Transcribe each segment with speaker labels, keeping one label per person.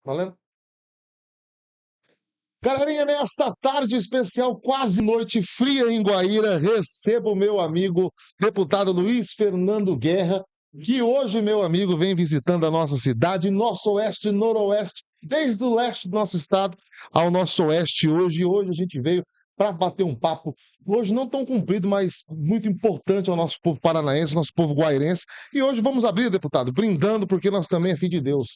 Speaker 1: Valendo? Galerinha, nesta tarde especial, quase noite fria em Guaíra, recebo o meu amigo, deputado Luiz Fernando Guerra, que hoje, meu amigo, vem visitando a nossa cidade, nosso oeste, noroeste, desde o leste do nosso estado ao nosso oeste hoje. Hoje a gente veio para bater um papo, hoje não tão comprido, mas muito importante ao nosso povo paranaense, nosso povo guairense. E hoje vamos abrir, deputado, brindando, porque nós também é filho de Deus.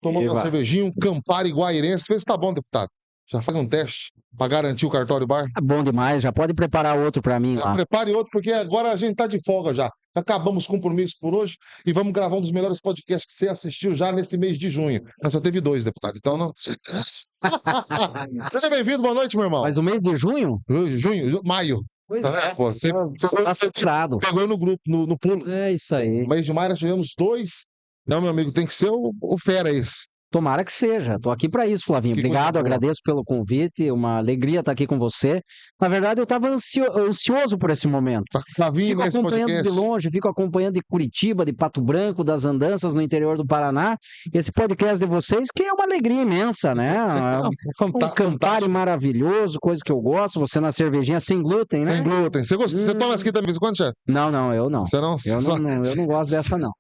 Speaker 1: Tomando uma
Speaker 2: Eba.
Speaker 1: cervejinha, um Campari guairense. Vê se tá bom, deputado. Já faz um teste para garantir o cartório bar.
Speaker 2: Tá bom demais, já pode preparar outro pra mim
Speaker 1: Já
Speaker 2: lá.
Speaker 1: prepare outro, porque agora a gente tá de folga já. Acabamos os compromissos por hoje e vamos gravar um dos melhores podcasts que você assistiu já nesse mês de junho. Mas só teve 2, deputado. Então não. Seja bem-vindo, boa noite, meu irmão.
Speaker 2: Mas o mês de junho?
Speaker 1: Maio.
Speaker 2: Pois
Speaker 1: Tá vendo? Pô, você
Speaker 2: tá saturado.
Speaker 1: pegou no grupo, no pulo.
Speaker 2: É isso aí.
Speaker 1: No mês de maio nós tivemos 2. Não, meu amigo, tem que ser o fera esse.
Speaker 2: Tomara que seja. Tô aqui pra isso, Flavinho.
Speaker 1: Que coisa
Speaker 2: Obrigado,
Speaker 1: boa.
Speaker 2: agradeço pelo convite. Uma alegria estar aqui com você. Na verdade, eu estava ansioso por esse momento.
Speaker 1: Tá vindo
Speaker 2: Fico
Speaker 1: nesse
Speaker 2: acompanhando
Speaker 1: podcast.
Speaker 2: de longe, fico acompanhando de Curitiba, de Pato Branco, das andanças no interior do Paraná. Esse podcast de vocês, que é uma alegria imensa, né? Um Campari maravilhoso, coisa que eu gosto. Você na cervejinha sem glúten, né?
Speaker 1: Sem glúten. Você toma essa aqui também de vez em quando, já?
Speaker 2: Não, eu não.
Speaker 1: Você não?
Speaker 2: Eu não gosto dessa, não.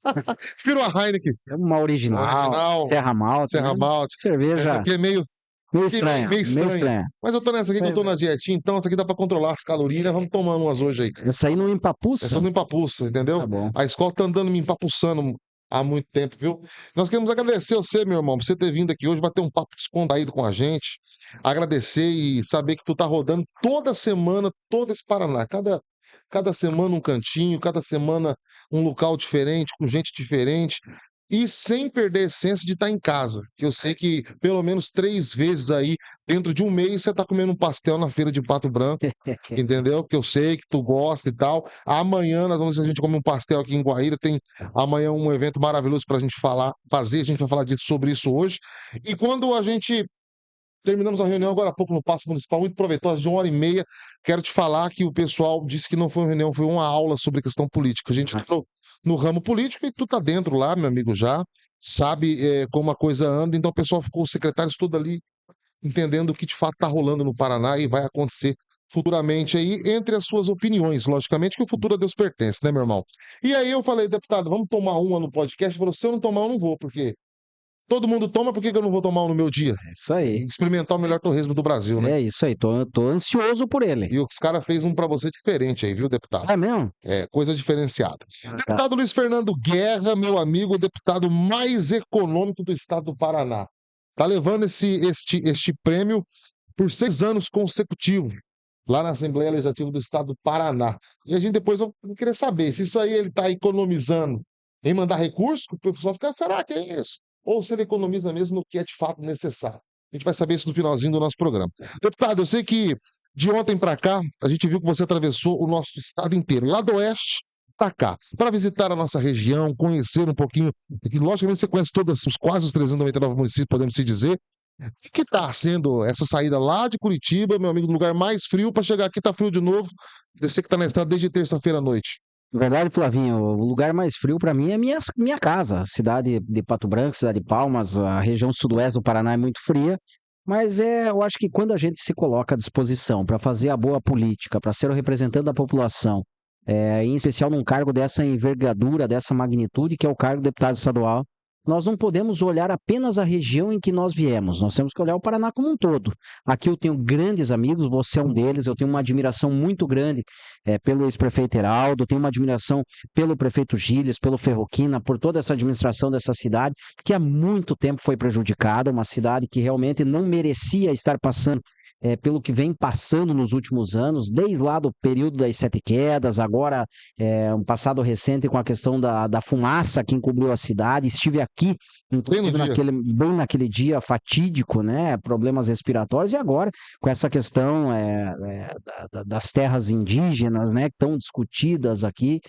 Speaker 1: Prefiro a Heineken.
Speaker 2: É uma original, Serra Malte.
Speaker 1: Serra
Speaker 2: né?
Speaker 1: Malte. Essa
Speaker 2: Cerveja
Speaker 1: aqui é meio
Speaker 2: estranha.
Speaker 1: Mas eu tô nessa aqui que eu tô na dietinha, então essa aqui dá pra controlar as calorias, né? Vamos tomando umas hoje aí.
Speaker 2: Essa aí não empapuça?
Speaker 1: Essa não empapuça, entendeu?
Speaker 2: Tá bom.
Speaker 1: A escola tá andando me empapuçando há muito tempo, viu? Nós queremos agradecer você, meu irmão, por você ter vindo aqui hoje, bater um papo descontraído com a gente. Agradecer e saber que tu tá rodando toda semana, todo esse Paraná. Cada semana um cantinho, cada semana um local diferente, com gente diferente. E sem perder a essência de estar em casa. Que eu sei que pelo menos 3 vezes aí, dentro de um mês, você tá comendo um pastel na feira de Pato Branco. Entendeu? Que eu sei que tu gosta e tal. Amanhã nós vamos ver se a gente come um pastel aqui em Guaíra. Tem amanhã um evento maravilhoso pra gente fazer. A gente vai falar sobre isso hoje. E quando a gente terminamos a reunião agora há pouco no Paço Municipal, muito proveitosa, de 1h30. Quero te falar que o pessoal disse que não foi uma reunião, foi uma aula sobre questão política. A gente tá no ramo político e tu tá dentro lá, meu amigo, já sabe como a coisa anda. Então o pessoal ficou, os secretários tudo ali, entendendo o que de fato tá rolando no Paraná e vai acontecer futuramente aí, entre as suas opiniões, logicamente, que o futuro a Deus pertence, né, meu irmão? E aí eu falei, deputado, vamos tomar uma no podcast? Ele falou, se eu não tomar, eu não vou, porque todo mundo toma, por que eu não vou tomar um no meu dia?
Speaker 2: É isso aí.
Speaker 1: Experimentar o melhor torresmo do Brasil, né?
Speaker 2: É isso aí. Tô ansioso por ele.
Speaker 1: E os caras fez um pra você diferente aí, viu, deputado?
Speaker 2: É mesmo?
Speaker 1: É, coisa diferenciada.
Speaker 2: Tá.
Speaker 1: Deputado Luiz Fernando Guerra, meu amigo, o deputado mais econômico do estado do Paraná. Tá levando este prêmio por 6 anos consecutivos, lá na Assembleia Legislativa do estado do Paraná. E a gente depois vai querer saber se isso aí ele tá economizando em mandar recurso, o pessoal fica, será que é isso? Ou se ele economiza mesmo no que é de fato necessário. A gente vai saber isso no finalzinho do nosso programa. Deputado, eu sei que de ontem para cá, a gente viu que você atravessou o nosso estado inteiro, lá do oeste para cá, para visitar a nossa região, conhecer um pouquinho. E, logicamente, você conhece todos os quase os 399 municípios, podemos se dizer. O que está sendo essa saída lá de Curitiba, meu amigo, do lugar mais frio, para chegar aqui tá frio de novo? Você que está na estrada desde terça-feira à noite.
Speaker 2: Verdade, Flavinho, o lugar mais frio para mim é minha casa. Cidade de Pato Branco, cidade de Palmas, a região sudoeste do Paraná é muito fria. Mas eu acho que quando a gente se coloca à disposição para fazer a boa política, para ser o representante da população, em especial num cargo dessa envergadura, dessa magnitude, que é o cargo de deputado estadual, nós não podemos olhar apenas a região em que nós viemos, nós temos que olhar o Paraná como um todo. Aqui eu tenho grandes amigos, você é um deles, eu tenho uma admiração muito grande pelo ex-prefeito Heraldo, tenho uma admiração pelo prefeito Gilles, pelo Ferroquina, por toda essa administração dessa cidade, que há muito tempo foi prejudicada, uma cidade que realmente não merecia estar passando pelo que vem passando nos últimos anos, desde lá do período das 7 quedas, agora um passado recente com a questão da fumaça que encobriu a cidade. Estive aqui, inclusive bem naquele dia fatídico, né? Problemas respiratórios, e agora com essa questão das terras indígenas, né? Que estão discutidas aqui.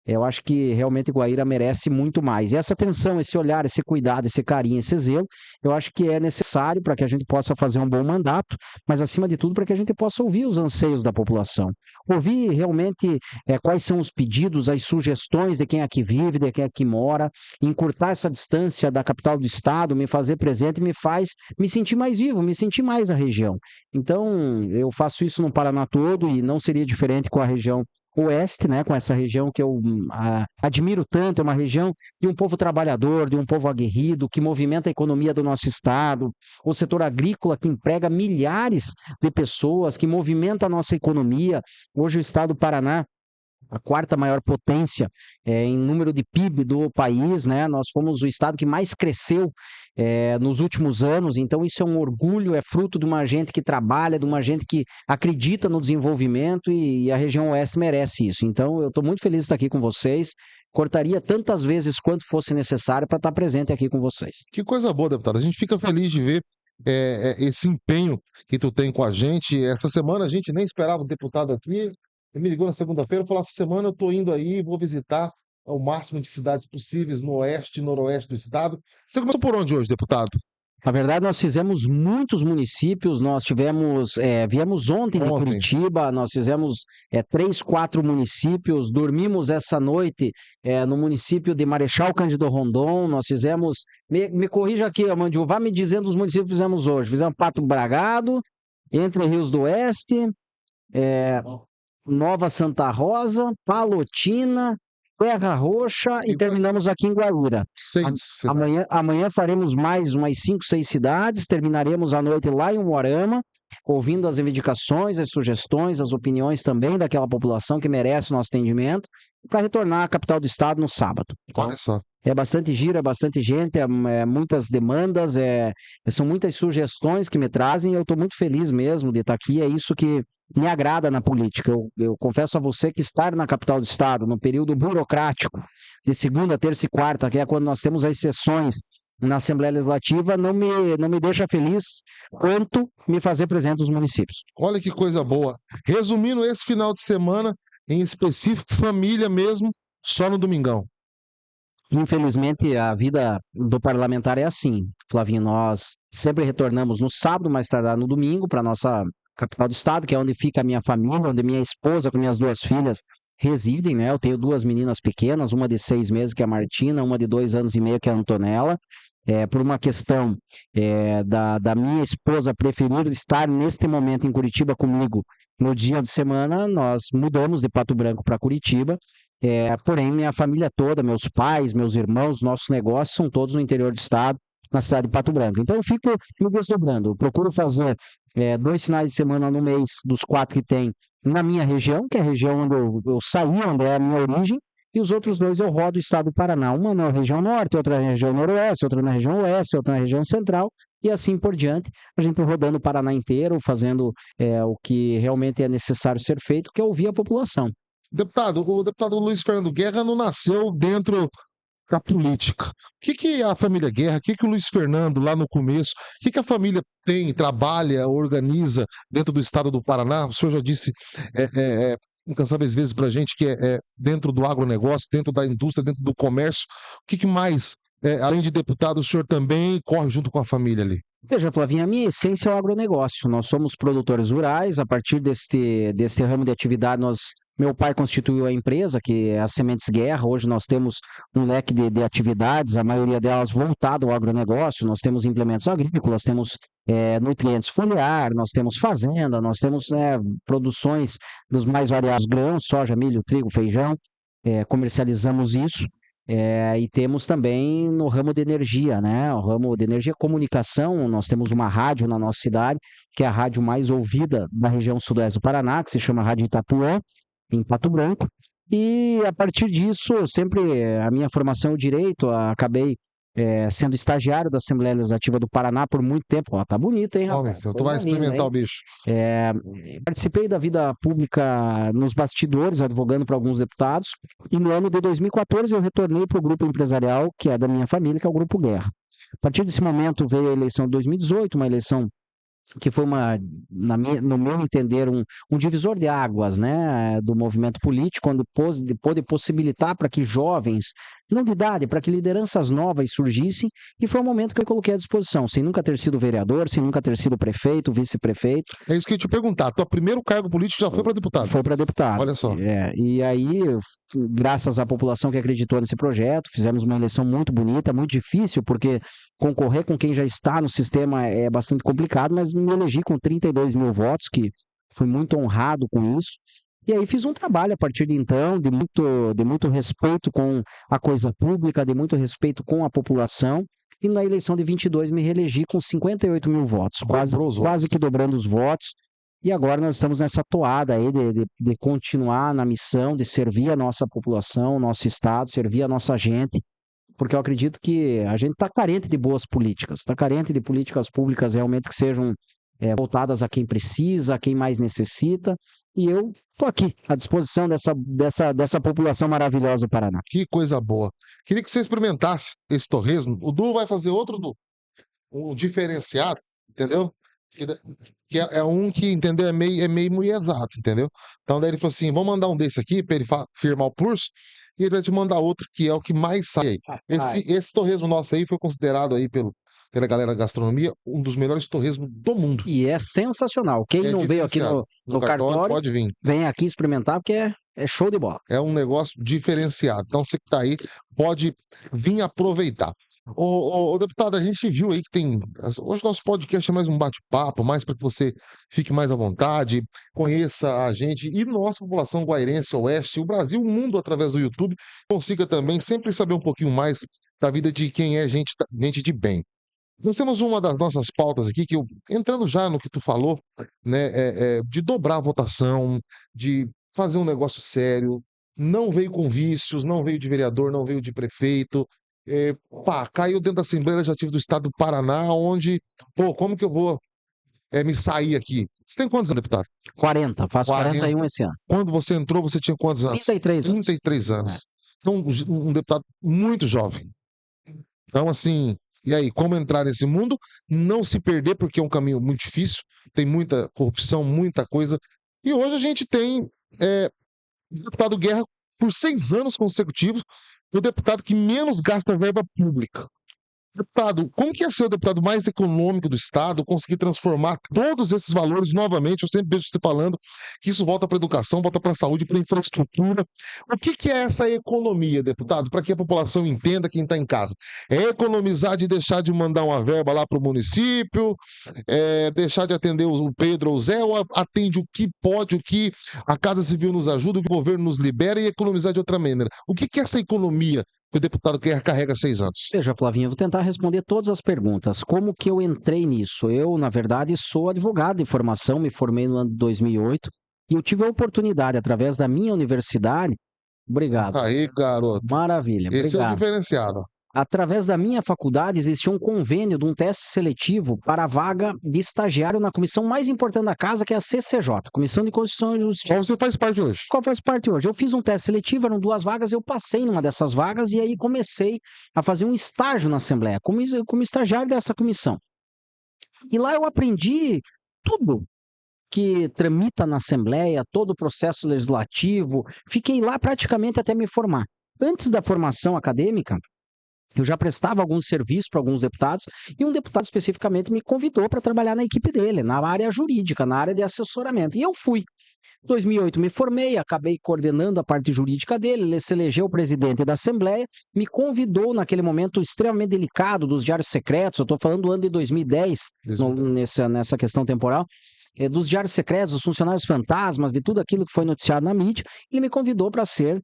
Speaker 2: Eu acho que realmente Guaíra merece muito mais. E essa atenção, esse olhar, esse cuidado, esse carinho, esse zelo, eu acho que é necessário para que a gente possa fazer um bom mandato, mas acima de tudo para que a gente possa ouvir os anseios da população. Ouvir realmente quais são os pedidos, as sugestões de quem aqui vive, de quem aqui mora, encurtar essa distância da capital do estado, me fazer presente, me faz me sentir mais vivo, me sentir mais a região. Então, eu faço isso no Paraná todo e não seria diferente com a região oeste, né, com essa região que eu admiro tanto, é uma região de um povo trabalhador, de um povo aguerrido, que movimenta a economia do nosso estado, o setor agrícola que emprega milhares de pessoas, que movimenta a nossa economia. Hoje o estado do Paraná, a quarta maior potência em número de PIB do país, né? Nós fomos o estado que mais cresceu nos últimos anos, então isso é um orgulho, é fruto de uma gente que trabalha, de uma gente que acredita no desenvolvimento e a região oeste merece isso. Então eu estou muito feliz de estar aqui com vocês, cortaria tantas vezes quanto fosse necessário para estar presente aqui com vocês.
Speaker 1: Que coisa boa, deputado. A gente fica feliz de ver esse empenho que tu tem com a gente. Essa semana a gente nem esperava o deputado aqui. Ele me ligou na segunda-feira e falou: essa semana eu estou indo aí, vou visitar o máximo de cidades possíveis no oeste e noroeste do estado. Você começou por onde hoje, deputado?
Speaker 2: Na verdade, nós fizemos muitos municípios, nós viemos ontem de
Speaker 1: Ontem.
Speaker 2: Curitiba, nós fizemos 3, 4 municípios, dormimos essa noite no município de Marechal Cândido Rondon, nós fizemos, me corrija aqui, Amandio, vá me dizendo os municípios que fizemos hoje. Fizemos Pato Bragado, Entre Rios do Oeste, Nova Santa Rosa, Palotina, Terra Roxa e terminamos aqui em Guaíra.
Speaker 1: 6.
Speaker 2: Amanhã faremos mais umas 5, 6 cidades, terminaremos a noite lá em Umuarama, ouvindo as reivindicações, as sugestões, as opiniões também daquela população que merece o nosso atendimento, para retornar à capital do estado no sábado.
Speaker 1: Olha só.
Speaker 2: É bastante giro, é bastante gente, muitas demandas, são muitas sugestões que me trazem e eu estou muito feliz mesmo de estar aqui, é isso que me agrada na política. Eu confesso a você que estar na capital do estado, no período burocrático, de segunda, terça e quarta, que é quando nós temos as sessões na Assembleia Legislativa, não me deixa feliz quanto me fazer presente nos municípios.
Speaker 1: Olha que coisa boa. Resumindo, esse final de semana, em específico, família mesmo, só no domingão.
Speaker 2: Infelizmente, a vida do parlamentar é assim, Flavinho. Nós sempre retornamos no sábado, mais tardar no domingo, para a nossa capital do estado, que é onde fica a minha família, onde minha esposa com minhas 2 filhas residem, né? Eu tenho 2 meninas pequenas, uma de 6 meses, que é a Martina, uma de 2 anos e meio, que é a Antonella. Por uma questão da minha esposa preferir estar neste momento em Curitiba comigo no dia de semana, nós mudamos de Pato Branco para Curitiba. Porém, minha família toda, meus pais, meus irmãos, nossos negócios são todos no interior do estado, na cidade de Pato Branco. Então, eu fico me desdobrando. Eu procuro fazer 2 finais de semana no mês, dos 4 que tem, na minha região, que é a região onde eu saí, onde é a minha origem, e os outros 2 eu rodo o estado do Paraná. Uma na região norte, outra na região noroeste, outra na região oeste, outra na região central, e assim por diante, a gente rodando o Paraná inteiro, fazendo o que realmente é necessário ser feito, que é ouvir a população.
Speaker 1: Deputado, o deputado Luiz Fernando Guerra não nasceu dentro da política. O que a família Guerra, o que o Luiz Fernando, lá no começo, o que a família tem, trabalha, organiza dentro do estado do Paraná? O senhor já disse incansáveis vezes para a gente que é dentro do agronegócio, dentro da indústria, dentro do comércio. O que mais, além de deputado, o senhor também corre junto com a família ali?
Speaker 2: Veja, Flavinha, a minha essência é o agronegócio. Nós somos produtores rurais. A partir deste ramo de atividade, meu pai constituiu a empresa, que é a Sementes Guerra. Hoje nós temos um leque de atividades, a maioria delas voltada ao agronegócio. Nós temos implementos agrícolas, temos nutrientes foliar, nós temos fazenda, nós temos produções dos mais variados grãos, soja, milho, trigo, feijão. Comercializamos isso. E temos também no ramo de energia, né? O ramo de energia e comunicação, nós temos uma rádio na nossa cidade, que é a rádio mais ouvida da região sudoeste do Paraná, que se chama Rádio Itapuã, em Pato Branco. E a partir disso, sempre a minha formação é direito, acabei sendo estagiário da Assembleia Legislativa do Paraná por muito tempo. Ó, tá bonito, hein, rapaz?
Speaker 1: Tu vai experimentar o bicho.
Speaker 2: Participei da vida pública nos bastidores, advogando para alguns deputados, e no ano de 2014 eu retornei para o grupo empresarial, que é da minha família, que é o Grupo Guerra. A partir desse momento veio a eleição de 2018, uma eleição que foi no meu entender, um divisor de águas, né, do movimento político, quando pôde possibilitar para que jovens, não de idade, para que lideranças novas surgissem, e foi o momento que eu coloquei à disposição, sem nunca ter sido vereador, sem nunca ter sido prefeito, vice-prefeito.
Speaker 1: É isso que eu ia te perguntar. Teu primeiro cargo político já foi para deputado?
Speaker 2: Foi para deputado.
Speaker 1: Olha só.
Speaker 2: E aí, graças à população que acreditou nesse projeto, fizemos uma eleição muito bonita, muito difícil, porque concorrer com quem já está no sistema é bastante complicado, mas me elegi com 32 mil votos, que fui muito honrado com isso. E aí fiz um trabalho a partir de então, de muito respeito com a coisa pública, de muito respeito com a população. E na eleição de 22 me reelegi com 58 mil votos, quase que dobrando os votos. E agora nós estamos nessa toada aí de continuar na missão, de servir a nossa população, o nosso estado, servir a nossa gente, porque eu acredito que a gente está carente de boas políticas, está carente de políticas públicas realmente que sejam voltadas a quem precisa, a quem mais necessita, e eu estou aqui à disposição dessa população maravilhosa do Paraná.
Speaker 1: Que coisa boa. Queria que você experimentasse esse torresmo. O Du vai fazer outro, Du, um diferenciado, entendeu? Que é um que, entendeu? É meio exato, entendeu? Então daí ele falou assim, vamos mandar um desse aqui para ele firmar o curso, e ele vai te mandar outro que é o que mais sai aí. Esse torresmo nosso aí foi considerado aí pela galera da gastronomia um dos melhores torresmos do mundo.
Speaker 2: E é sensacional. Quem não veio aqui no cartório,
Speaker 1: pode vir.
Speaker 2: Vem aqui experimentar, porque é show de bola.
Speaker 1: É um negócio diferenciado. Então você que está aí pode vir aproveitar. Ô, deputado, a gente viu aí que tem. Hoje nosso podcast é mais um bate-papo, mais para que você fique mais à vontade, conheça a gente e nossa população guairense, oeste, o Brasil, o mundo através do YouTube, consiga também sempre saber um pouquinho mais da vida de quem é gente de bem. Nós temos uma das nossas pautas aqui, entrando já no que tu falou, né, de dobrar a votação, de fazer um negócio sério, não veio com vícios, não veio de vereador, não veio de prefeito, caiu dentro da Assembleia Legislativa do Estado do Paraná, onde, como que eu vou me sair aqui? Você tem quantos anos, deputado?
Speaker 2: 40, faço 41 esse ano.
Speaker 1: Quando você entrou, você tinha quantos anos?
Speaker 2: 33 anos.
Speaker 1: 33 anos. Então, um deputado muito jovem. Então, assim, e aí, como entrar nesse mundo? Não se perder, porque é um caminho muito difícil, tem muita corrupção, muita coisa. E hoje a gente tem o deputado Guerra por 6 anos consecutivos, o deputado que menos gasta verba pública. Deputado, como que é ser o deputado mais econômico do Estado, conseguir transformar todos esses valores novamente? Eu sempre vejo você falando que isso volta para a educação, volta para a saúde, para a infraestrutura. O que é essa economia, deputado, para que a população entenda, quem está em casa? É economizar de deixar de mandar uma verba lá para o município, deixar de atender o Pedro ou o Zé, ou atende o que pode, o que a Casa Civil nos ajuda, o que o governo nos libera e economizar de outra maneira? O que é essa economia que o deputado Guerra carrega há 6 anos?
Speaker 2: Veja, Flavinho, eu vou tentar responder todas as perguntas. Como que eu entrei nisso? Eu, na verdade, sou advogado de formação, me formei no ano de 2008 e eu tive a oportunidade, através da minha universidade. Obrigado.
Speaker 1: Aí, garoto.
Speaker 2: Maravilha,
Speaker 1: Esse
Speaker 2: obrigado.
Speaker 1: é o diferenciado.
Speaker 2: Através da minha faculdade, existia um convênio de um teste seletivo para a vaga de estagiário na comissão mais importante da casa, que é a CCJ, Comissão de Constituição e Justiça.
Speaker 1: Qual você faz parte hoje?
Speaker 2: Qual faz parte hoje? Eu fiz um teste seletivo, eram 2 vagas, eu passei numa dessas vagas e aí comecei a fazer um estágio na Assembleia, como estagiário dessa comissão. E lá eu aprendi tudo que tramita na Assembleia, todo o processo legislativo. Fiquei lá praticamente até me formar. Antes da formação acadêmica, eu já prestava alguns serviços para alguns deputados e um deputado especificamente me convidou para trabalhar na equipe dele, na área jurídica, na área de assessoramento. E eu fui. Em 2008 me formei, acabei coordenando a parte jurídica dele, ele se elegeu presidente da Assembleia, me convidou naquele momento extremamente delicado dos diários secretos, eu estou falando do ano de 2010, nessa questão temporal, dos diários secretos, dos funcionários fantasmas, de tudo aquilo que foi noticiado na mídia, ele me convidou para ser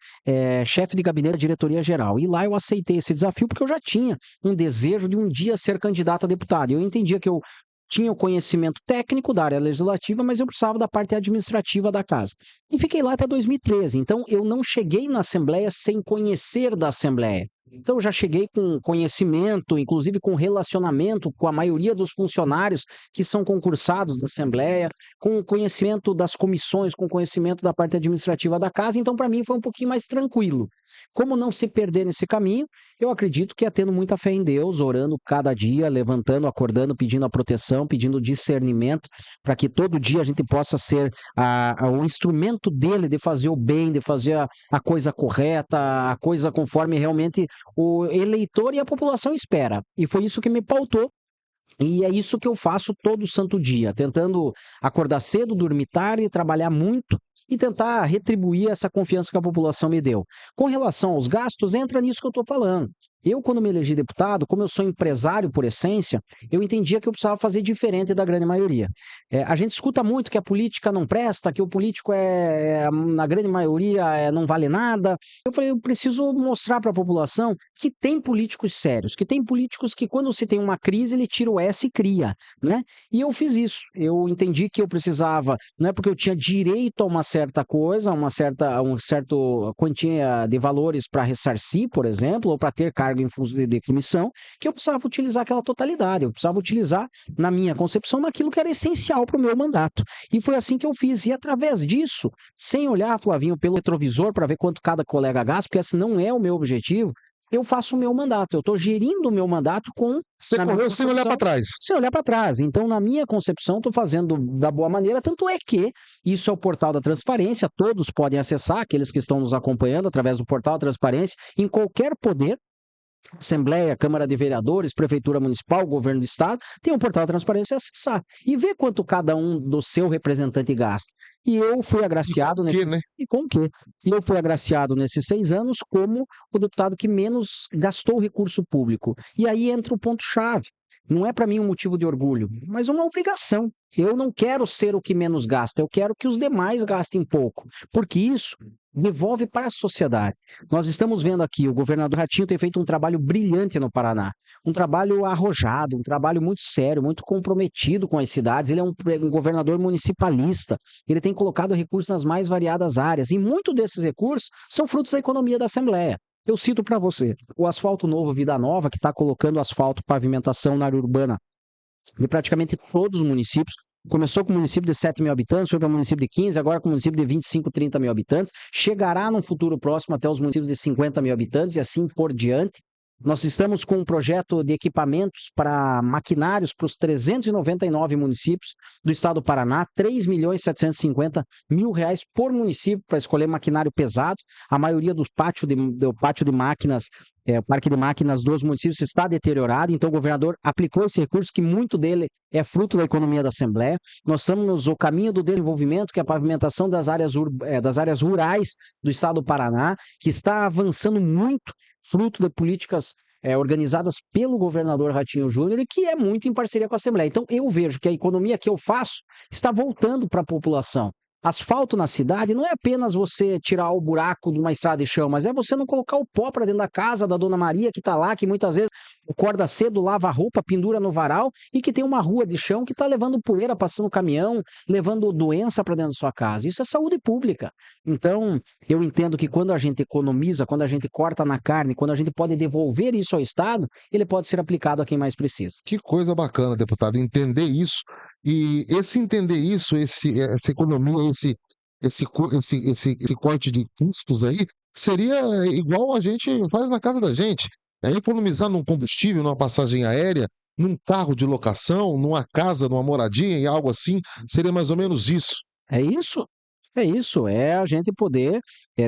Speaker 2: chefe de gabinete da diretoria geral. E lá eu aceitei esse desafio porque eu já tinha um desejo de um dia ser candidato a deputado. Eu entendia que eu tinha o conhecimento técnico da área legislativa, mas eu precisava da parte administrativa da casa. E fiquei lá até 2013. Então, eu não cheguei na Assembleia sem conhecer da Assembleia. Então, eu já cheguei com conhecimento, inclusive com relacionamento com a maioria dos funcionários que são concursados da Assembleia, com conhecimento das comissões, com conhecimento da parte administrativa da casa. Então, para mim, foi um pouquinho mais tranquilo. Como não se perder nesse caminho, eu acredito que é tendo muita fé em Deus, orando cada dia, levantando, acordando, pedindo a proteção, pedindo discernimento, para que todo dia a gente possa ser o instrumento dele de fazer o bem, de fazer a coisa correta, a coisa conforme realmente o eleitor e a população espera. E foi isso que me pautou. E é isso que eu faço todo santo dia, tentando acordar cedo, dormir tarde, trabalhar muito e tentar retribuir essa confiança que a população me deu. Com relação aos gastos, entra nisso que eu estou falando. Eu, quando me elegi deputado, como eu sou empresário por essência, eu entendia que eu precisava fazer diferente da grande maioria. A gente escuta muito que a política não presta, que o político na grande maioria, não vale nada. Eu falei, eu preciso mostrar para a população que tem políticos sérios, que tem políticos que quando se tem uma crise, ele tira o S e cria, né? E eu fiz isso. Eu entendi que eu precisava, não é porque eu tinha direito a uma certa coisa, um certo quantia de valores para ressarcir, por exemplo, ou para ter cargo em função de comissão, que eu precisava utilizar aquela totalidade, eu precisava utilizar, na minha concepção, naquilo que era essencial para o meu mandato. E foi assim que eu fiz. E através disso, sem olhar, Flavinho, pelo retrovisor para ver quanto cada colega gasta, porque esse não é o meu objetivo, eu faço o meu mandato. Eu estou gerindo o meu mandato
Speaker 1: Você correu sem olhar para trás.
Speaker 2: sem olhar para trás. Então, na minha concepção, estou fazendo da boa maneira, tanto é que isso é o portal da transparência, todos podem acessar, aqueles que estão nos acompanhando através do portal da transparência, em qualquer poder, Assembleia, Câmara de Vereadores, Prefeitura Municipal, Governo do Estado, tem um portal de transparência a acessar e ver quanto cada um do seu representante gasta. E eu fui agraciado
Speaker 1: quê, né?
Speaker 2: E com o quê? E eu fui agraciado nesses 6 anos como o deputado que menos gastou recurso público. E aí entra o ponto-chave. Não é para mim um motivo de orgulho, mas uma obrigação. Eu não quero ser o que menos gasta, eu quero que os demais gastem pouco, porque isso devolve para a sociedade. Nós estamos vendo aqui, o governador Ratinho tem feito um trabalho brilhante no Paraná, um trabalho arrojado, um trabalho muito sério, muito comprometido com as cidades. Ele é um governador municipalista, ele tem colocado recursos nas mais variadas áreas, e muitos desses recursos são frutos da economia da Assembleia. Eu cito para você, o Asfalto Novo Vida Nova, que está colocando asfalto, pavimentação na área urbana de praticamente todos os municípios. Começou com um município de 7 mil habitantes, foi para um município de 15, agora com um município de 25, 30 mil habitantes. Chegará num futuro próximo até os municípios de 50 mil habitantes e assim por diante. Nós estamos com um projeto de equipamentos para maquinários para os 399 municípios do estado do Paraná, R$ 3.750.000 por município para escolher maquinário pesado. A maioria do pátio de máquinas, o parque de máquinas dos municípios está deteriorado, então o governador aplicou esse recurso, que muito dele é fruto da economia da Assembleia. Nós estamos no caminho do desenvolvimento, que é a pavimentação das áreas rurais do estado do Paraná, que está avançando muito, fruto de políticas organizadas pelo governador Ratinho Júnior e que é muito em parceria com a Assembleia. Então eu vejo que a economia que eu faço está voltando para a população. Asfalto na cidade não é apenas você tirar o buraco de uma estrada de chão, mas é você não colocar o pó para dentro da casa da Dona Maria que está lá, que muitas vezes acorda cedo, lava a roupa, pendura no varal e que tem uma rua de chão que está levando poeira, passando caminhão, levando doença para dentro da sua casa. Isso é saúde pública. Então, eu entendo que quando a gente economiza, quando a gente corta na carne, quando a gente pode devolver isso ao Estado, ele pode ser aplicado a quem mais precisa.
Speaker 1: Que coisa bacana, deputado, entender isso. E entender isso, essa economia, esse corte de custos aí, seria igual a gente faz na casa da gente. É economizar num combustível, numa passagem aérea, num carro de locação, numa casa, numa moradia e algo assim, seria mais ou menos isso.
Speaker 2: É isso? É isso, é a gente poder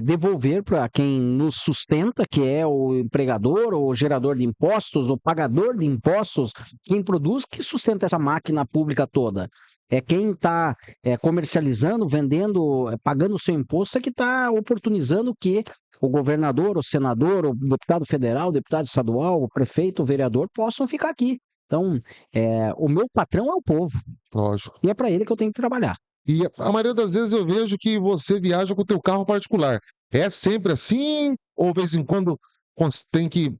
Speaker 2: devolver para quem nos sustenta, que é o empregador, o gerador de impostos, o pagador de impostos, quem produz, que sustenta essa máquina pública toda. É quem está comercializando, vendendo, pagando o seu imposto, é que está oportunizando que o governador, o senador, o deputado federal, o deputado estadual, o prefeito, o vereador possam ficar aqui. Então, o meu patrão é o povo,
Speaker 1: Lógico.
Speaker 2: e é para ele que eu tenho que trabalhar.
Speaker 1: E a maioria das vezes eu vejo que você viaja com o teu carro particular. É sempre assim? Ou de vez em quando tem que...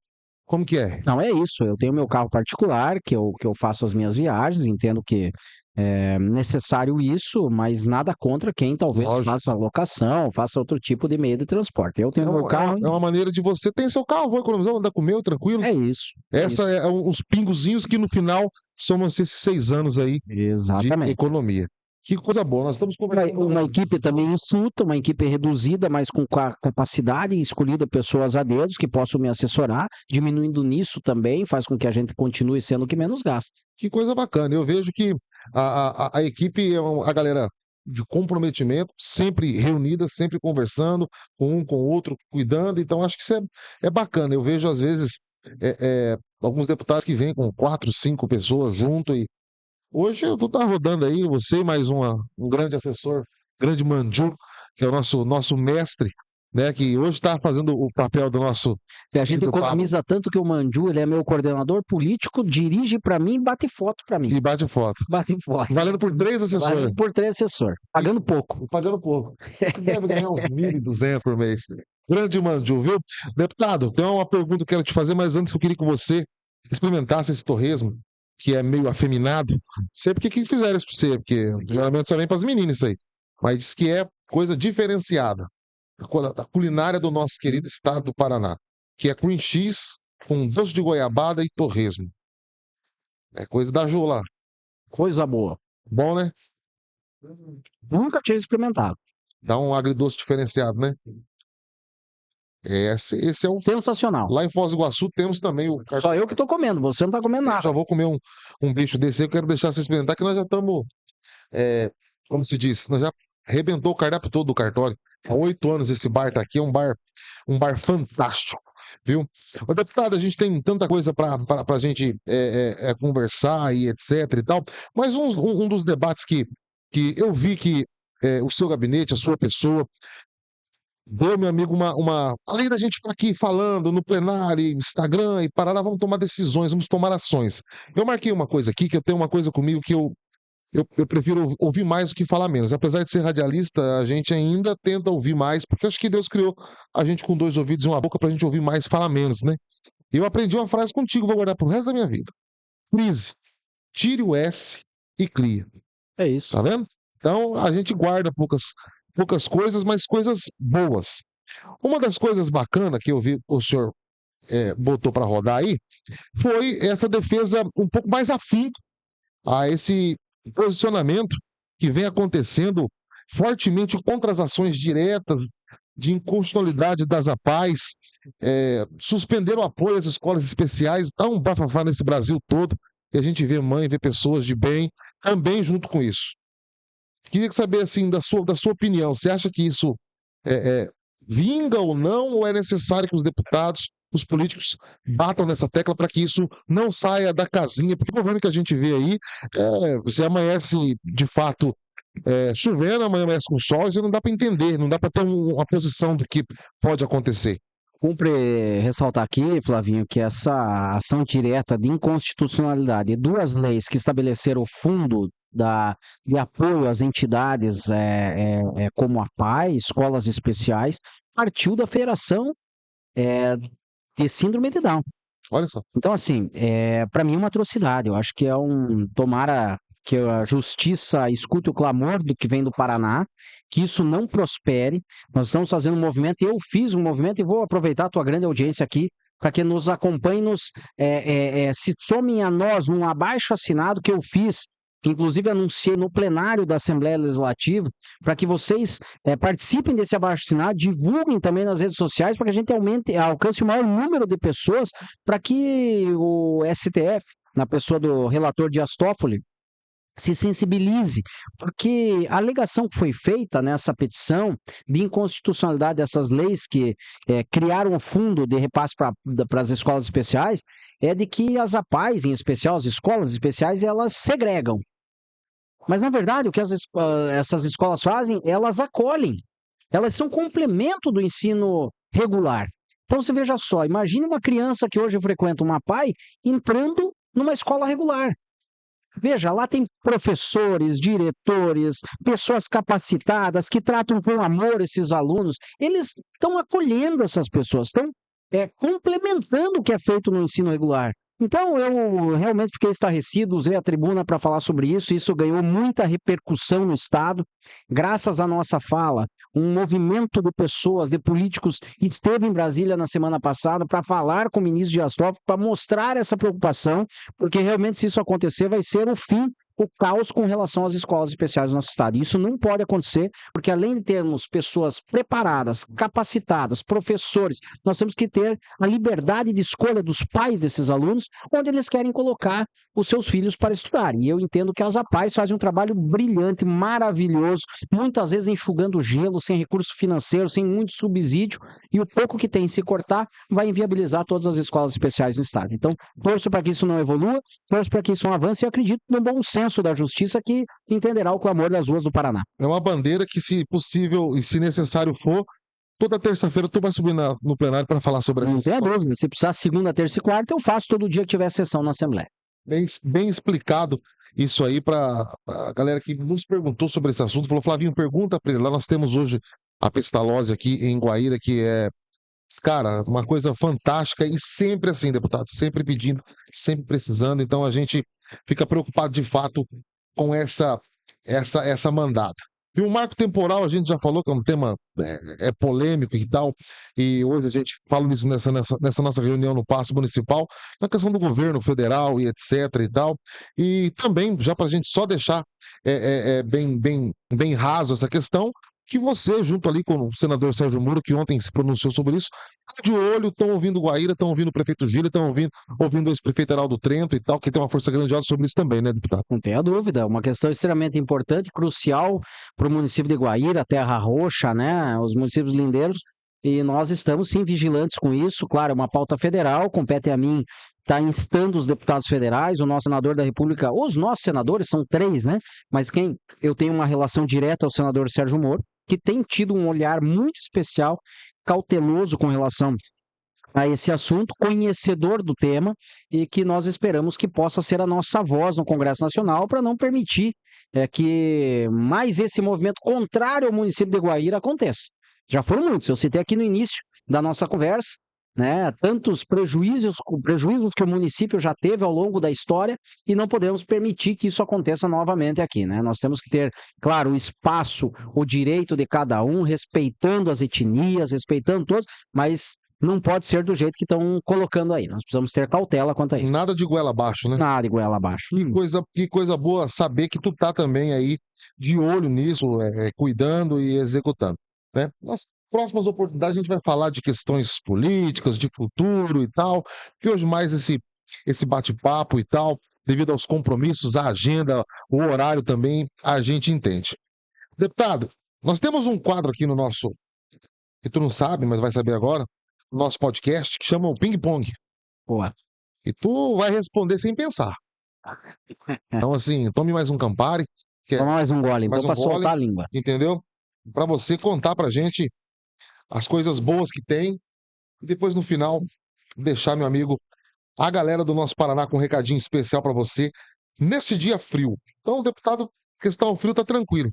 Speaker 1: Como que é?
Speaker 2: Não, é isso. Eu tenho meu carro particular, que eu faço as minhas viagens, entendo que É necessário isso, mas nada contra quem talvez
Speaker 1: Lógico.
Speaker 2: faça locação, faça outro tipo de meio de transporte. Eu tenho meu carro
Speaker 1: É uma maneira de você ter seu carro, vou economizar, vou andar com o meu, tranquilo.
Speaker 2: é isso.
Speaker 1: Essa é uns pingozinhos que no final somam esses 6 anos aí de
Speaker 2: Exatamente.
Speaker 1: economia. Que coisa boa, nós estamos conversando.
Speaker 2: Uma equipe também enxuta, uma equipe reduzida, mas com capacidade, escolhida pessoas a dedos que possam me assessorar, diminuindo nisso também, faz com que a gente continue sendo o que menos gasta.
Speaker 1: Que coisa bacana. Eu vejo que a equipe é a galera de comprometimento, sempre reunida, sempre conversando, com um, com o outro, cuidando. Então, acho que isso é bacana. Eu vejo, às vezes, alguns deputados que vêm com 4, 5 pessoas junto. E hoje tu tá rodando aí, você e mais um grande assessor, grande Manju, que é o nosso mestre, né? Que hoje está fazendo o papel do nosso
Speaker 2: E a gente
Speaker 1: querido Pablo.
Speaker 2: economiza tanto que o Manju, ele é meu coordenador político, dirige para mim e bate foto para mim.
Speaker 1: E bate foto.
Speaker 2: Bate foto.
Speaker 1: Valendo por 3 assessores.
Speaker 2: Valendo por 3 assessores. Pagando pouco.
Speaker 1: Pagando pouco. Você deve ganhar uns 1.200 por mês. Grande Manju, viu? Deputado, tem uma pergunta que eu quero te fazer, mas antes que eu queria que você experimentasse esse torresmo, que é meio afeminado. Não sei por que fizeram isso pra você, porque geralmente só vem pras meninas isso aí. Mas diz que é coisa diferenciada. Da culinária do nosso querido estado do Paraná. Que é cream cheese com doce de goiabada e torresmo. É coisa da Jô lá.
Speaker 2: Coisa boa.
Speaker 1: Bom, né?
Speaker 2: Nunca tinha experimentado.
Speaker 1: Dá um agridoce diferenciado, né? Esse é um.
Speaker 2: Sensacional.
Speaker 1: Lá em Foz do Iguaçu temos também o
Speaker 2: Só eu que tô comendo, você não tá comendo
Speaker 1: Eu
Speaker 2: nada.
Speaker 1: já vou comer um bicho desse aí, eu quero deixar você experimentar, que nós já estamos, como se diz, nós já arrebentou o cardápio todo do cartório. Há 8 anos esse bar tá aqui, é um bar fantástico, viu? Ô, deputado, a gente tem tanta coisa para a gente conversar e etc e tal, mas um dos debates que eu vi que o seu gabinete, a sua pessoa, deu, meu amigo, além da gente estar aqui falando no plenário, Instagram e parará, vamos tomar decisões, vamos tomar ações. Eu marquei uma coisa aqui, que eu tenho uma coisa comigo que eu prefiro ouvir mais do que falar menos. Apesar de ser radialista, a gente ainda tenta ouvir mais, porque acho que Deus criou a gente com 2 ouvidos e uma boca pra gente ouvir mais e falar menos, né? E eu aprendi uma frase contigo, vou guardar pro resto da minha vida. Crise, tire o S e cria.
Speaker 2: É isso.
Speaker 1: Tá vendo? Então, a gente guarda poucas coisas, mas coisas boas. Uma das coisas bacanas que eu vi o senhor botou para rodar aí foi essa defesa um pouco mais afinco a esse posicionamento que vem acontecendo fortemente contra as ações diretas de inconstitucionalidade das APAES, suspender o apoio às escolas especiais, dá um bafafá nesse Brasil todo, e a gente vê mãe, vê pessoas de bem também junto com isso. Queria saber, assim, da sua opinião. Você acha que isso vinga ou não, ou é necessário que os deputados, os políticos, batam nessa tecla para que isso não saia da casinha? Porque o governo que a gente vê aí, você amanhece, de fato, chovendo, amanhã amanhece com sol, isso não dá para entender, não dá para ter uma posição do que pode acontecer.
Speaker 2: Cumpre ressaltar aqui, Flavinho, que essa ação direta de inconstitucionalidade e 2 leis que estabeleceram o fundo de apoio às entidades como a PAI, escolas especiais, partiu da Federação de Síndrome de Down.
Speaker 1: Olha só.
Speaker 2: Então, assim, para mim é uma atrocidade. Eu acho que tomara que a justiça escute o clamor do que vem do Paraná, que isso não prospere. Nós estamos fazendo um movimento, e eu fiz um movimento, e vou aproveitar a tua grande audiência aqui, para que nos acompanhe, se somem a nós um abaixo-assinado que eu fiz, que inclusive anunciei no plenário da Assembleia Legislativa, para que vocês participem desse abaixo-assinado, divulguem também nas redes sociais, para que a gente alcance o maior número de pessoas, para que o STF, na pessoa do relator Dias Toffoli, se sensibilize, porque a alegação que foi feita nessa petição de inconstitucionalidade dessas leis que criaram o fundo de repasse para as escolas especiais é de que as APAES, em especial as escolas especiais, elas segregam. Mas, na verdade, o que essas escolas fazem, elas acolhem. Elas são complemento do ensino regular. Então, você veja só, imagine uma criança que hoje frequenta uma APAE entrando numa escola regular. Veja, lá tem professores, diretores, pessoas capacitadas que tratam com amor esses alunos. Eles estão acolhendo essas pessoas, estão complementando o que é feito no ensino regular. Então, eu realmente fiquei estarrecido, usei a tribuna para falar sobre isso ganhou muita repercussão no Estado. Graças à nossa fala, um movimento de pessoas, de políticos, esteve em Brasília na semana passada para falar com o ministro Dias Toffoli, para mostrar essa preocupação, porque realmente, se isso acontecer, vai ser o fim, o caos com relação às escolas especiais do nosso Estado. Isso não pode acontecer, porque além de termos pessoas preparadas, capacitadas, professores, nós temos que ter a liberdade de escolha dos pais desses alunos, onde eles querem colocar os seus filhos para estudar. E eu entendo que as APAES fazem um trabalho brilhante, maravilhoso, muitas vezes enxugando gelo, sem recurso financeiro, sem muito subsídio, e o pouco que tem, se cortar, vai inviabilizar todas as escolas especiais do Estado. Então, torço para que isso não evolua, torço para que isso não avance e acredito no bom senso da justiça que entenderá o clamor das ruas do Paraná.
Speaker 1: É uma bandeira que, se possível e se necessário for, toda terça-feira tu vai subir no plenário para falar sobre essa
Speaker 2: Não tem a
Speaker 1: situação.
Speaker 2: dúvida, se precisar segunda, terça e quarta, eu faço todo dia que tiver sessão na Assembleia.
Speaker 1: Bem explicado isso aí para a galera que nos perguntou sobre esse assunto. Falou, Flavinho, pergunta para ele. Lá nós temos hoje a Pestalozzi aqui em Guaíra, que é, cara, uma coisa fantástica e sempre assim, deputado, sempre pedindo, sempre precisando. Então a gente fica preocupado de fato com essa mandata. E o marco temporal, a gente já falou que é um tema polêmico e tal, e hoje a gente fala nisso nessa nossa reunião no Paço Municipal, na questão do governo federal e etc e tal, e também, já para a gente só deixar bem raso essa questão, que você, junto ali com o senador Sérgio Moro, que ontem se pronunciou sobre isso, tá de olho, estão ouvindo o Guaíra, estão ouvindo o prefeito Gílio, estão ouvindo o ex-prefeito Heraldo Trento e tal, que tem uma força grandiosa sobre isso também, né, deputado?
Speaker 2: Não tenha dúvida, uma questão extremamente importante, crucial para o município de Guaíra, Terra Roxa, né, os municípios lindeiros, e nós estamos sim vigilantes com isso. Claro, é uma pauta federal, compete a mim estar instando os deputados federais, o nosso senador da República, os nossos senadores, são 3, né, mas quem eu tenho uma relação direta é o senador Sérgio Moro, que tem tido um olhar muito especial, cauteloso com relação a esse assunto, conhecedor do tema, e que nós esperamos que possa ser a nossa voz no Congresso Nacional para não permitir que mais esse movimento contrário ao município de Guaíra aconteça. Já foram muitos, eu citei aqui no início da nossa conversa, né, tantos prejuízos que o município já teve ao longo da história, e não podemos permitir que isso aconteça novamente aqui, né? Nós temos que ter, claro, o espaço, o direito de cada um, respeitando as etnias, respeitando todos, mas não pode ser do jeito que estão colocando aí. Nós precisamos ter cautela quanto a isso.
Speaker 1: Nada de goela abaixo, né?
Speaker 2: Nada de goela abaixo.
Speaker 1: Que coisa boa saber que tu tá também aí de olho nisso, cuidando e executando, né? Nas próximas oportunidades a gente vai falar de questões políticas, de futuro e tal, que hoje mais esse bate-papo e tal, devido aos compromissos, a agenda, o horário também, a gente entende. Deputado, nós temos um quadro aqui no nosso, que tu não sabe, mas vai saber agora, no nosso podcast, que chama o Ping Pong.
Speaker 2: Boa.
Speaker 1: E tu vai responder sem pensar. Então, assim, tome mais um Campari.
Speaker 2: Toma mais um gole,
Speaker 1: mais
Speaker 2: então,
Speaker 1: um
Speaker 2: para soltar a
Speaker 1: gole,
Speaker 2: língua.
Speaker 1: entendeu? Para você contar pra gente as coisas boas que tem e depois no final deixar, meu amigo, a galera do nosso Paraná com um recadinho especial pra você neste dia frio. Então, deputado, questão frio tá tranquilo.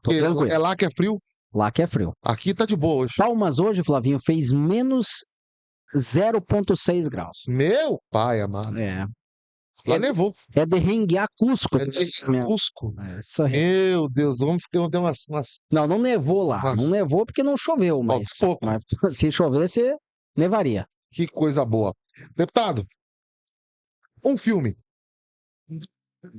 Speaker 2: Tô
Speaker 1: Porque
Speaker 2: tranquilo.
Speaker 1: é lá que é frio,
Speaker 2: Lá que é frio.
Speaker 1: aqui tá de boa hoje.
Speaker 2: Palmas hoje, Flavinho, fez menos 0,6 graus.
Speaker 1: Meu pai amado.
Speaker 2: É.
Speaker 1: Lá nevou.
Speaker 2: É de renguear Cusco.
Speaker 1: É de Cusco.
Speaker 2: Isso aí.
Speaker 1: Meu Deus, vamos ter umas
Speaker 2: Não nevou lá.
Speaker 1: Nossa.
Speaker 2: Não nevou porque não choveu, mas
Speaker 1: pouco.
Speaker 2: se chovesse, nevaria.
Speaker 1: Que coisa boa. Deputado, um filme.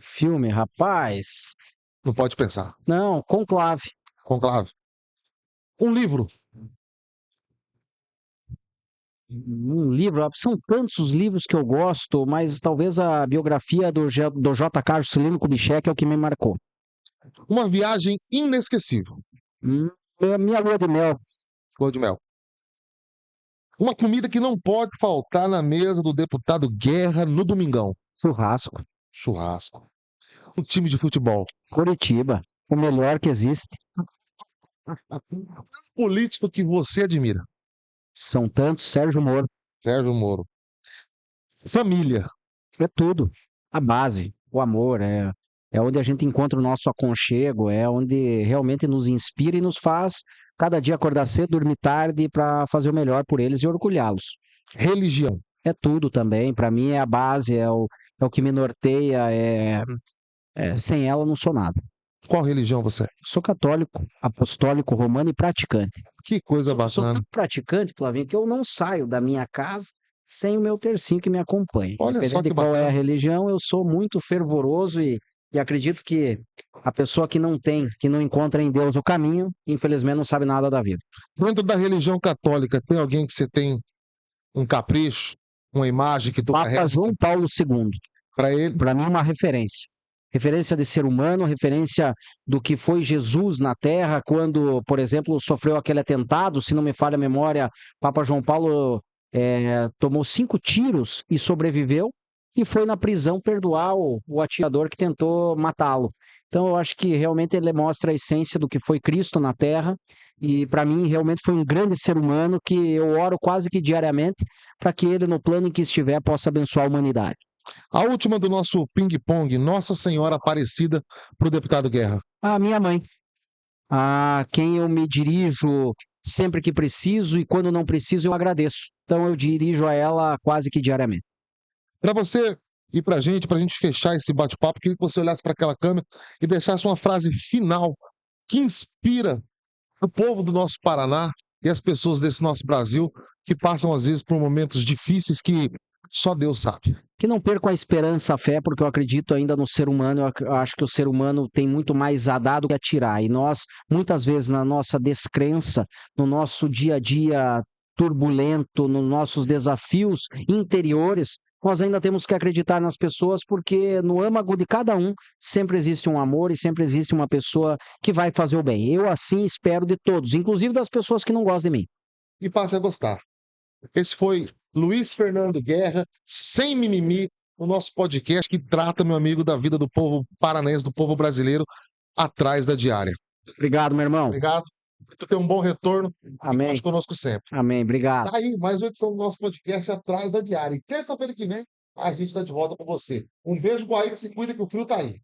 Speaker 2: Filme, rapaz.
Speaker 1: Não pode pensar.
Speaker 2: Não, Conclave.
Speaker 1: Conclave. Um livro.
Speaker 2: Um livro, são tantos os livros que eu gosto, mas talvez a biografia do J.K. Juscelino Kubitschek é o que me marcou.
Speaker 1: Uma viagem inesquecível.
Speaker 2: É a minha lua de mel.
Speaker 1: Lua de mel. Uma comida que não pode faltar na mesa do deputado Guerra no domingão.
Speaker 2: Churrasco.
Speaker 1: Churrasco. Um time de futebol.
Speaker 2: Curitiba. O melhor que existe.
Speaker 1: Político que você admira.
Speaker 2: São tantos. Sérgio Moro.
Speaker 1: Sérgio Moro. Família.
Speaker 2: É tudo. A base. O amor. É onde a gente encontra o nosso aconchego. É onde realmente nos inspira e nos faz cada dia acordar cedo, dormir tarde para fazer o melhor por eles e orgulhá-los.
Speaker 1: Religião.
Speaker 2: é tudo também. Para mim é a base, é o que me norteia. Sem ela eu não sou nada.
Speaker 1: Qual religião você é?
Speaker 2: Sou católico, apostólico, romano e praticante.
Speaker 1: Que coisa
Speaker 2: Sou
Speaker 1: bacana.
Speaker 2: tão praticante, Flavinho, que eu não saio da minha casa sem o meu tercinho que me acompanha.
Speaker 1: Olha só
Speaker 2: Independente
Speaker 1: que
Speaker 2: de qual é a
Speaker 1: bacana.
Speaker 2: religião, eu sou muito fervoroso e acredito que a pessoa que não tem, que não encontra em Deus o caminho, infelizmente não sabe nada da vida.
Speaker 1: Dentro da religião católica, tem alguém que você tem um capricho, uma imagem que tu
Speaker 2: Papa
Speaker 1: carrega
Speaker 2: João Paulo II,
Speaker 1: para ele?
Speaker 2: para mim, uma referência. Referência de ser humano, referência do que foi Jesus na Terra, quando, por exemplo, sofreu aquele atentado, se não me falha a memória, Papa João Paulo tomou 5 tiros e sobreviveu, e foi na prisão perdoar o atirador que tentou matá-lo. Então, eu acho que realmente ele mostra a essência do que foi Cristo na Terra, e para mim, realmente foi um grande ser humano que eu oro quase que diariamente para que ele, no plano em que estiver, possa abençoar a humanidade.
Speaker 1: A última do nosso ping-pong, Nossa Senhora Aparecida, para o deputado Guerra.
Speaker 2: A minha mãe, a quem eu me dirijo sempre que preciso e quando não preciso eu agradeço. Então eu dirijo a ela quase que diariamente.
Speaker 1: Para você e para a gente fechar esse bate-papo, queria que você olhasse para aquela câmera e deixasse uma frase final que inspira o povo do nosso Paraná e as pessoas desse nosso Brasil que passam às vezes por momentos difíceis que só Deus sabe.
Speaker 2: Que não percam a esperança, a fé, porque eu acredito ainda no ser humano. Eu acho que o ser humano tem muito mais a dar do que a tirar. E nós, muitas vezes, na nossa descrença, no nosso dia a dia turbulento, nos nossos desafios interiores, nós ainda temos que acreditar nas pessoas, porque no âmago de cada um sempre existe um amor e sempre existe uma pessoa que vai fazer o bem. Eu assim espero de todos, inclusive das pessoas que não gostam de mim.
Speaker 1: E passe a gostar. Esse foi Luiz Fernando Guerra, sem mimimi, o nosso podcast que trata, meu amigo, da vida do povo paranaense, do povo brasileiro, atrás da diária.
Speaker 2: Obrigado, meu irmão.
Speaker 1: Obrigado. Tu tem um bom retorno.
Speaker 2: Amém.
Speaker 1: Conte conosco sempre.
Speaker 2: Amém. Obrigado.
Speaker 1: Tá aí, mais uma edição do nosso podcast Atrás da Diária. E terça-feira que vem, a gente tá de volta com você. Um beijo, Guaíra, se cuida que o frio tá aí.